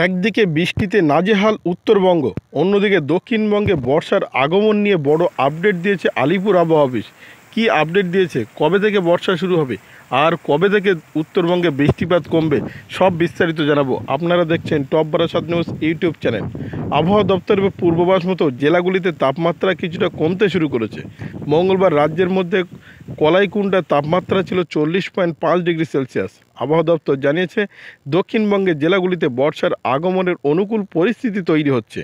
একদিকে বৃষ্টিতে নাজেহাল উত্তরবঙ্গ, অন্যদিকে দক্ষিণবঙ্গে বর্ষার আগমন নিয়ে বড় আপডেট দিয়েছে আলিপুর আবহাওয়া অফিস। কী আপডেট দিয়েছে, কবে থেকে বর্ষা শুরু হবে আর কবে থেকে উত্তরবঙ্গে বৃষ্টিপাত কমবে, সব বিস্তারিত জানাবো। আপনারা দেখছেন top Barasat news YouTube channel. আবহাওয়া দপ্তরের পূর্বাভাস মতো জেলাগুলিতে তাপমাত্রা কিছুটা কমতে শুরু করেছে। মঙ্গলবার রাজ্যের মধ্যে কলাইকুণ্ডার তাপমাত্রা ছিল 40.5 ডিগ্রি সেলসিয়াস। আবহাওয়া দপ্তর জানিয়েছে, দক্ষিণবঙ্গের জেলাগুলিতে বর্ষার আগমনের অনুকূল পরিস্থিতি তৈরি হচ্ছে।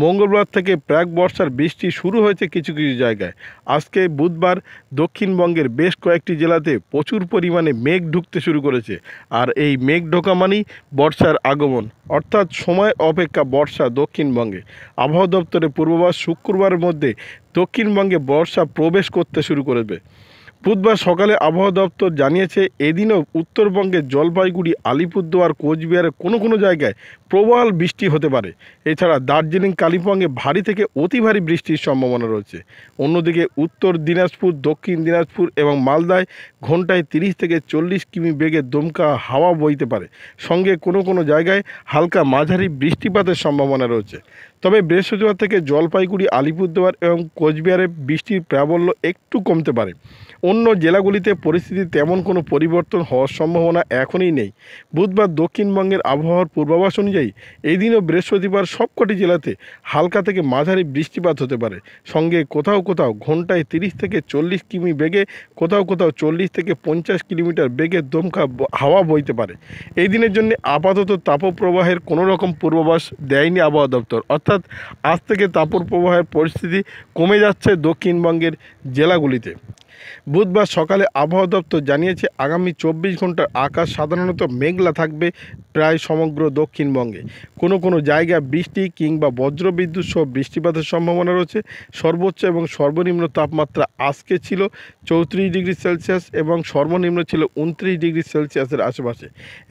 মঙ্গলবার থেকে প্রাক বর্ষার বৃষ্টি শুরু হয়েছে কিছু কিছু জায়গায়। আজকে বুধবার দক্ষিণবঙ্গের বেশ কয়েকটি জেলাতে প্রচুর পরিমাণে মেঘ ঢুকতে শুরু করেছে। আর এই মেঘ ঢোকা মানেই বর্ষার আগমন, অর্থাৎ সময় অপেক্ষা বর্ষা দক্ষিণবঙ্গে। আবহাওয়া দপ্তরের পূর্বাভাস, শুক্রবারের মধ্যে দক্ষিণবঙ্গে বর্ষা প্রবেশ করতে শুরু করবে। বুধবার সকালে আবহাওয়া দপ্তর জানিয়েছে, এদিনও উত্তরবঙ্গের জলপাইগুড়ি, আলিপুরদুয়ার, কোচবিহারের কোনো কোনো জায়গায় প্রবল বৃষ্টি হতে পারে। এছাড়া দার্জিলিং, কালিম্পংয়ে ভারী থেকে অতি ভারী বৃষ্টির সম্ভাবনা রয়েছে। অন্যদিকে উত্তর দিনাজপুর, দক্ষিণ দিনাজপুর এবং মালদায় ঘন্টায় 30 থেকে 40 কিমি বেগে দমকা হাওয়া বইতে পারে। সঙ্গে কোনো কোনো জায়গায় হালকা মাঝারি বৃষ্টিপাতের সম্ভাবনা রয়েছে। তবে বৃহস্পতিবার থেকে জলপাইগুড়ি, আলিপুরদুয়ার এবং কোচবিহারে বৃষ্টির প্রাবল্য একটু কমতে পারে। অন্য জেলাগুলিতে পরিস্থিতি তেমন কোনো পরিবর্তন হওয়ার সম্ভাবনা এখনই নেই। বুধবার দক্ষিণবঙ্গের আবহাওয়ার পূর্বাভাস অনুযায়ী এই দিনও বৃহস্পতিবার সবকটি জেলাতে হালকা থেকে মাঝারি বৃষ্টিপাত হতে পারে। সঙ্গে কোথাও কোথাও ঘন্টায় 30 থেকে 40 কিমি বেগে, কোথাও কোথাও 40 থেকে 50 কিলোমিটার বেগে দমকা হাওয়া বইতে পারে। এই দিনের জন্য আপাতত তাপপ্রবাহের কোনো রকম পূর্বাভাস দেয়নি আবহাওয়া দপ্তর, অর্থাৎ আজ থেকে তাপপ্রবাহের পরিস্থিতি কমে যাচ্ছে দক্ষিণবঙ্গের জেলাগুলিতে। বুধবার সকালে আবহাওয়া দপ্তর জানিয়েছে, আগামী 24 ঘন্টার আকাশ সাধারণত মেঘলা থাকবে প্রায় সমগ্র দক্ষিণবঙ্গে। কোনো কোনো জায়গায় বৃষ্টি কিংবা বজ্রবিদ্যুৎ সহ বৃষ্টিপাতের সম্ভাবনা রয়েছে। সর্বোচ্চ এবং সর্বনিম্ন তাপমাত্রা আজকে ছিল 34 ডিগ্রি সেলসিয়াস এবং সর্বনিম্ন ছিল 29 ডিগ্রি সেলসিয়াসের আশেপাশে।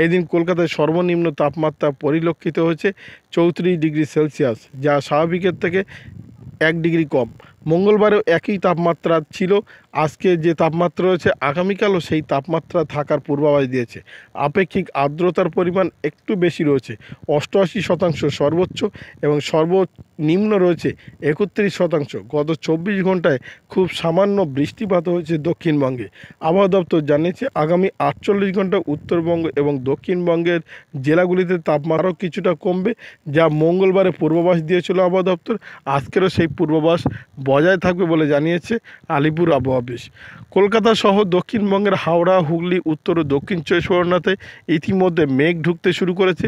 এদিন কলকাতায় সর্বনিম্ন তাপমাত্রা পরিলক্ষিত হয়েছে 34 ডিগ্রি সেলসিয়াস, যা স্বাভাবিকের থেকে 1 ডিগ্রি কম। মঙ্গলবারেও একই তাপমাত্রা ছিল। আজকে যে তাপমাত্রা রয়েছে, আগামীকালও সেই তাপমাত্রা থাকার পূর্বাভাস দিয়েছে। আপেক্ষিক আর্দ্রতার পরিমাণ একটু বেশি রয়েছে, 88% সর্বোচ্চ এবং সর্বনিম্ন রয়েছে 31%। গত 24 ঘন্টায় খুব সামান্য বৃষ্টিপাত হয়েছে দক্ষিণবঙ্গে। আবহাওয়া দপ্তর জানিয়েছে, আগামী 48 ঘন্টা উত্তরবঙ্গ এবং দক্ষিণবঙ্গের জেলাগুলিতে তাপমাত্রা কিছুটা কমবে, যা মঙ্গলবারে পূর্বাভাস দিয়েছিল আবহাওয়া দপ্তর। আজকেরও সেই পূর্বাভাস বজায় থাকবে বলে জানিয়েছে আলিপুর আবহাওয়া অফিস। কলকাতা সহ দক্ষিণবঙ্গের হাওড়া, হুগলি, উত্তর ও দক্ষিণ 24 পরগনাতে ইতিমধ্যে মেঘ ঢুকতে শুরু করেছে।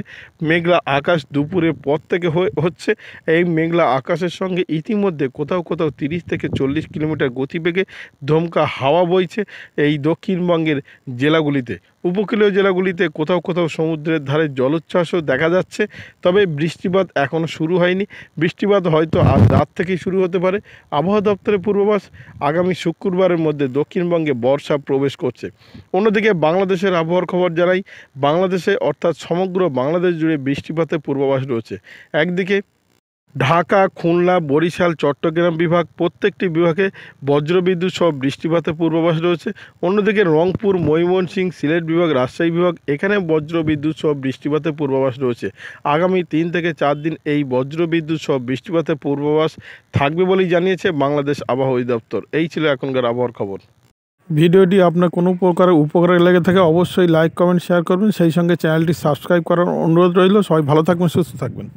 মেঘলা আকাশ দুপুরের পর থেকে হচ্ছে। এই মেঘলা আকাশের সঙ্গে ইতিমধ্যে কোথাও কোথাও 30 থেকে 40 কিলোমিটার গতিবেগে দমকা হাওয়া বইছে এই দক্ষিণবঙ্গের জেলাগুলিতে। উপকূলীয় জেলাগুলিতে কোথাও কোথাও সমুদ্রের ধারে জলোচ্ছ্বাসও দেখা যাচ্ছে। তবে বৃষ্টিপাত এখনও শুরু হয়নি। বৃষ্টিপাত হয়তো আজ রাত থেকেই শুরু হতে পারে। আবহাওয়া দপ্তরের পূর্বাভাস, আগামী শুক্রবারের মধ্যে দক্ষিণবঙ্গে বর্ষা প্রবেশ করছে। অন্যদিকে বাংলাদেশের আবহাওয়ার খবর জানাই, বাংলাদেশে অর্থাৎ সমগ্র বাংলাদেশ জুড়ে বৃষ্টিপাতের পূর্বাভাস রয়েছে। একদিকে ঢাকা, খুলনা, বরিশাল, চট্টগ্রাম বিভাগ, প্রত্যেকটি বিভাগে বজ্রবিদ্যুৎ সহ বৃষ্টিপাতের পূর্বাভাস রয়েছে। অন্যদিকে রংপুর, ময়মনসিংহ, সিলেট বিভাগ, রাজশাহী বিভাগ, এখানে বজ্রবিদ্যুৎ সহ বৃষ্টিপাতের পূর্বাভাস রয়েছে। আগামী 3 থেকে 4 দিন এই বজ্রবিদ্যুৎ সহ বৃষ্টিপাতের পূর্বাভাস থাকবে বলেই জানিয়েছে বাংলাদেশ আবহাওয়া অধিদপ্তর। এই ছিল এখনকার আবহাওয়ার খবর। ভিডিওটি আপনার কোনো প্রকার উপকারে লেগে থাকে অবশ্যই লাইক, কমেন্ট, শেয়ার করবেন। সেই সঙ্গে চ্যানেলটি সাবস্ক্রাইব করার অনুরোধ রইল। সবাই ভালো থাকবেন, সুস্থ থাকবেন।